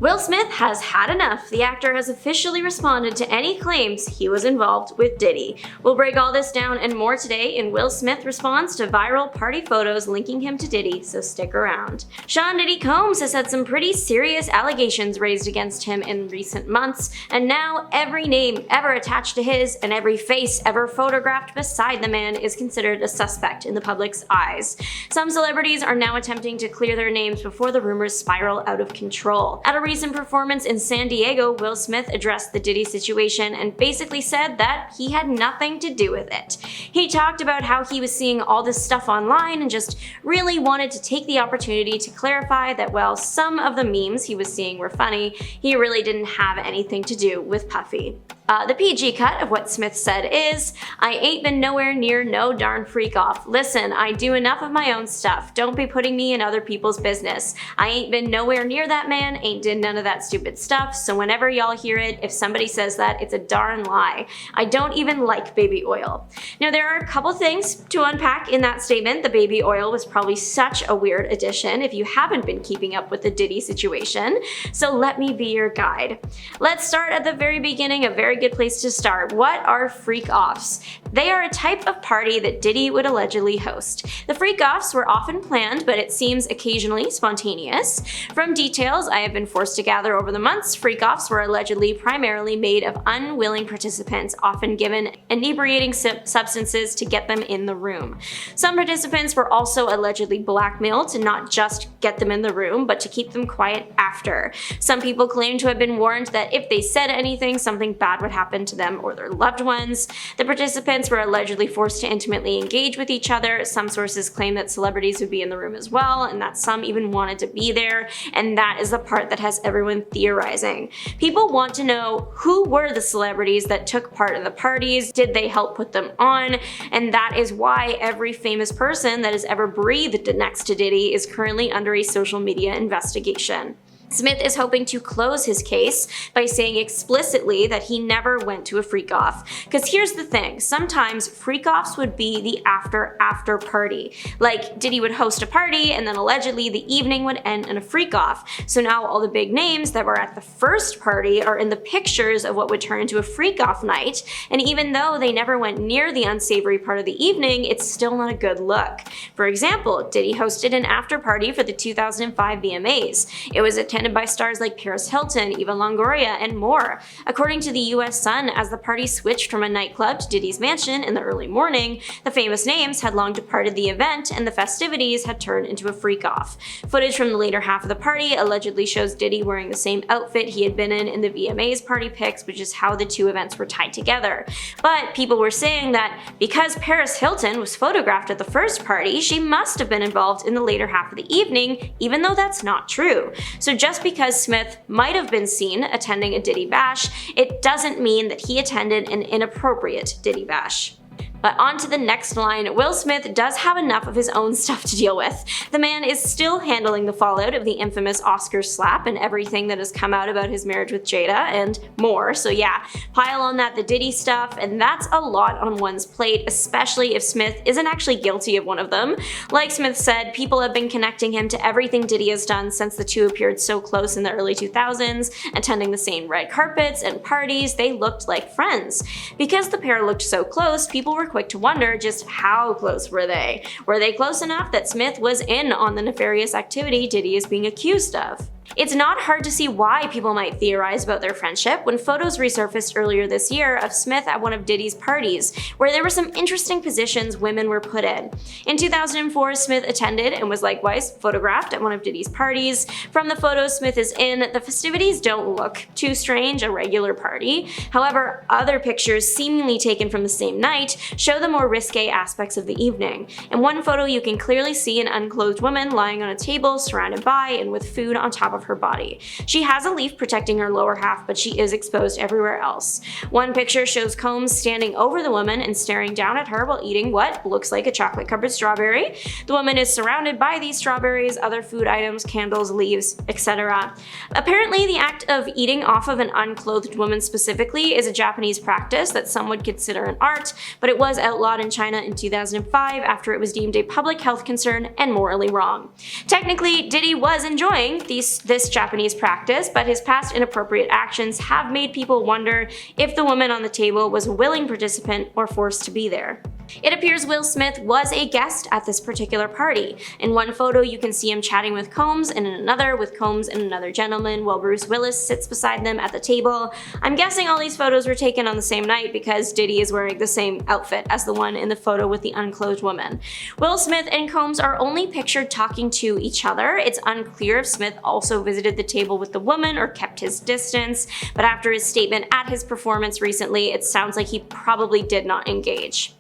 Will Smith has had enough. The actor has officially responded to any claims he was involved with Diddy. We'll break all this down and more today in Will Smith responds to viral party photos linking him to Diddy, so stick around. Sean Diddy Combs has had some pretty serious allegations raised against him in recent months, and now every name ever attached to his and every face ever photographed beside the man is considered a suspect in the public's eyes. Some celebrities are now attempting to clear their names before the rumors spiral out of control. At a recent performance in San Diego, Will Smith addressed the Diddy situation and basically said that he had nothing to do with it. He talked about how he was seeing all this stuff online and just really wanted to take the opportunity to clarify that while some of the memes he was seeing were funny, he really didn't have anything to do with Puffy. The PG cut of what Smith said is, "I ain't been nowhere near no darn freak off. Listen, I do enough of my own stuff. Don't be putting me in other people's business. I ain't been nowhere near that man, ain't did none of that stupid stuff, so whenever y'all hear it, if somebody says that, it's a darn lie. I don't even like baby oil." Now there are a couple things to unpack in that statement. The baby oil was probably such a weird addition if you haven't been keeping up with the Diddy situation, so let me be your guide. Let's start at the very beginning, a very good place to start. What are freak-offs? They are a type of party that Diddy would allegedly host. The freak-offs were often planned, but it seems occasionally spontaneous. From details I have been forced to gather over the months, freak-offs were allegedly primarily made of unwilling participants, often given inebriating substances to get them in the room. Some participants were also allegedly blackmailed to not just get them in the room, but to keep them quiet after. Some people claim to have been warned that if they said anything, something bad would happen to them or their loved ones. The participants were allegedly forced to intimately engage with each other. Some sources claim that celebrities would be in the room as well, and that some even wanted to be there, and that is the part that has everyone theorizing. People want to know who were the celebrities that took part in the parties, did they help put them on, and that is why every famous person that has ever breathed next to Diddy is currently under a social media investigation. Smith is hoping to close his case by saying explicitly that he never went to a freak-off. Because here's the thing, sometimes freak-offs would be the after party. Like, Diddy would host a party and then allegedly the evening would end in a freak-off. So now all the big names that were at the first party are in the pictures of what would turn into a freak-off night, and even though they never went near the unsavory part of the evening, it's still not a good look. For example, Diddy hosted an after-party for the 2005 VMAs. It was attended by stars like Paris Hilton, Eva Longoria, and more. According to the US Sun, as the party switched from a nightclub to Diddy's mansion in the early morning, the famous names had long departed the event and the festivities had turned into a freak-off. Footage from the later half of the party allegedly shows Diddy wearing the same outfit he had been in the VMAs party pics, which is how the two events were tied together. But people were saying that because Paris Hilton was photographed at the first party, she must have been involved in the later half of the evening, even though that's not true. So just because Smith might have been seen attending a Diddy bash, it doesn't mean that he attended an inappropriate Diddy bash. But on to the next line, Will Smith does have enough of his own stuff to deal with. The man is still handling the fallout of the infamous Oscar slap and everything that has come out about his marriage with Jada and more. So yeah, pile on that the Diddy stuff, and that's a lot on one's plate, especially if Smith isn't actually guilty of one of them. Like Smith said, people have been connecting him to everything Diddy has done since the two appeared so close in the early 2000s, attending the same red carpets and parties. They looked like friends. Because the pair looked so close, people were quick to wonder just how close were they? Were they close enough that Smith was in on the nefarious activity Diddy is being accused of? It's not hard to see why people might theorize about their friendship when photos resurfaced earlier this year of Smith at one of Diddy's parties, where there were some interesting positions women were put in. In 2004, Smith attended and was likewise photographed at one of Diddy's parties. From the photos Smith is in, the festivities don't look too strange, a regular party. However, other pictures seemingly taken from the same night show the more risque aspects of the evening. In one photo, you can clearly see an unclothed woman lying on a table surrounded by and with food on top of her body. She has a leaf protecting her lower half, but she is exposed everywhere else. One picture shows Combs standing over the woman and staring down at her while eating what looks like a chocolate-covered strawberry. The woman is surrounded by these strawberries, other food items, candles, leaves, etc. Apparently, the act of eating off of an unclothed woman specifically is a Japanese practice that some would consider an art, but it was outlawed in China in 2005 after it was deemed a public health concern and morally wrong. Technically, Diddy was enjoying these this Japanese practice, but his past inappropriate actions have made people wonder if the woman on the table was a willing participant or forced to be there. It appears Will Smith was a guest at this particular party. In one photo, you can see him chatting with Combs, and in another, with Combs and another gentleman, while Bruce Willis sits beside them at the table. I'm guessing all these photos were taken on the same night because Diddy is wearing the same outfit as the one in the photo with the unclothed woman. Will Smith and Combs are only pictured talking to each other. It's unclear if Smith also visited the table with the woman or kept his distance, but after his statement at his performance recently, it sounds like he probably did not engage.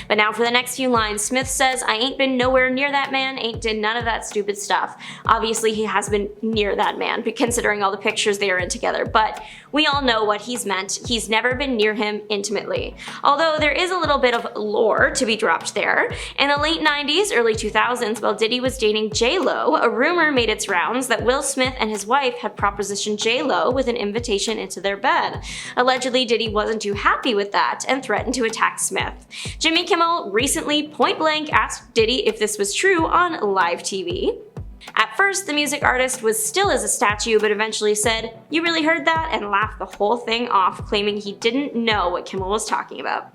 But now for the next few lines, Smith says, "I ain't been nowhere near that man, ain't did none of that stupid stuff." Obviously he has been near that man, considering all the pictures they are in together, but we all know what he's meant. He's never been near him intimately. Although there is a little bit of lore to be dropped there. In the late 90s, early 2000s, while Diddy was dating J-Lo, a rumor made its rounds that Will Smith and his wife had propositioned J-Lo with an invitation into their bed. Allegedly, Diddy wasn't too happy with that and threatened to attack Smith. Jimmy Kimmel recently point-blank asked Diddy if this was true on live TV. At first, the music artist was still as a statue, but eventually said, "You really heard that?" and laughed the whole thing off, claiming he didn't know what Kimmel was talking about.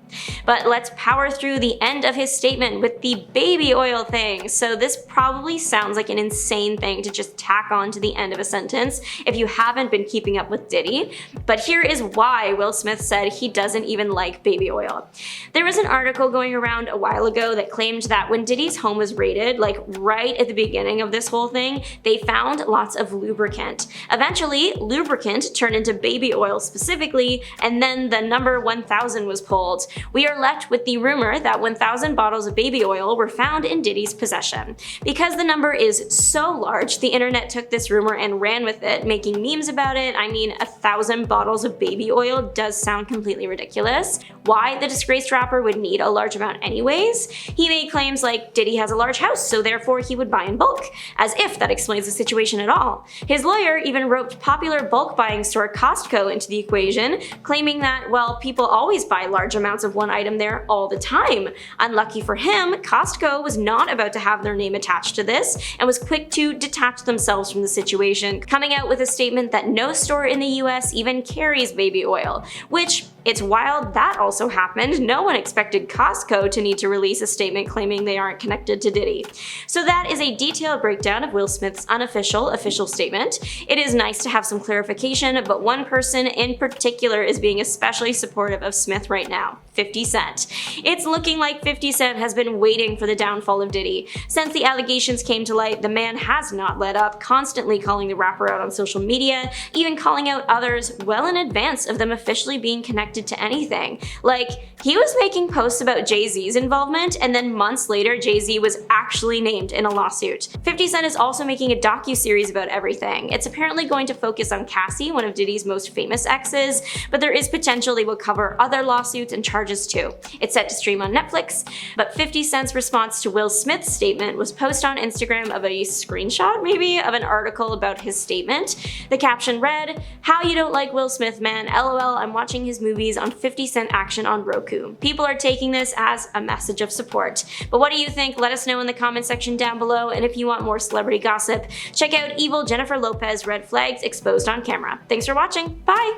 But let's power through the end of his statement with the baby oil thing. So this probably sounds like an insane thing to just tack on to the end of a sentence if you haven't been keeping up with Diddy. But here is why Will Smith said he doesn't even like baby oil. There was an article going around a while ago that claimed that when Diddy's home was raided, like right at the beginning of this whole thing, they found lots of lubricant. Eventually, lubricant turned into baby oil specifically, and then the number 1000 was pulled. We are left with the rumor that 1000 bottles of baby oil were found in Diddy's possession. Because the number is so large, the internet took this rumor and ran with it, making memes about it. I mean, 1000 bottles of baby oil does sound completely ridiculous. Why the disgraced rapper would need a large amount anyways? He made claims like Diddy has a large house, so therefore he would buy in bulk, as if that explains the situation at all. His lawyer even roped popular bulk buying store Costco into the equation, claiming that, well, people always buy large amounts of one item there all the time. Unlucky for him, Costco was not about to have their name attached to this and was quick to detach themselves from the situation, coming out with a statement that no store in the US even carries baby oil, which it's wild that also happened. No one expected Costco to need to release a statement claiming they aren't connected to Diddy. So that is a detailed breakdown of Will Smith's unofficial official statement. It is nice to have some clarification, but one person in particular is being especially supportive of Smith right now: 50 Cent. It's looking like 50 Cent has been waiting for the downfall of Diddy. Since the allegations came to light, the man has not let up, constantly calling the rapper out on social media, even calling out others well in advance of them officially being connected to anything. Like, he was making posts about Jay-Z's involvement, and then months later, Jay-Z was actually named in a lawsuit. 50 Cent is also making a docu-series about everything. It's apparently going to focus on Cassie, one of Diddy's most famous exes, but there is potential they will cover other lawsuits and charges too. It's set to stream on Netflix, but 50 Cent's response to Will Smith's statement was posted on Instagram of a screenshot, maybe, of an article about his statement. The caption read, "How you don't like Will Smith, man? LOL, I'm watching his movies on 50 Cent action on Roku." People are taking this as a message of support. But what do you think? Let us know in the comment section down below, and if you want more celebrity gossip, check out Evil Jennifer Lopez Red Flags Exposed on Camera. Thanks for watching. Bye!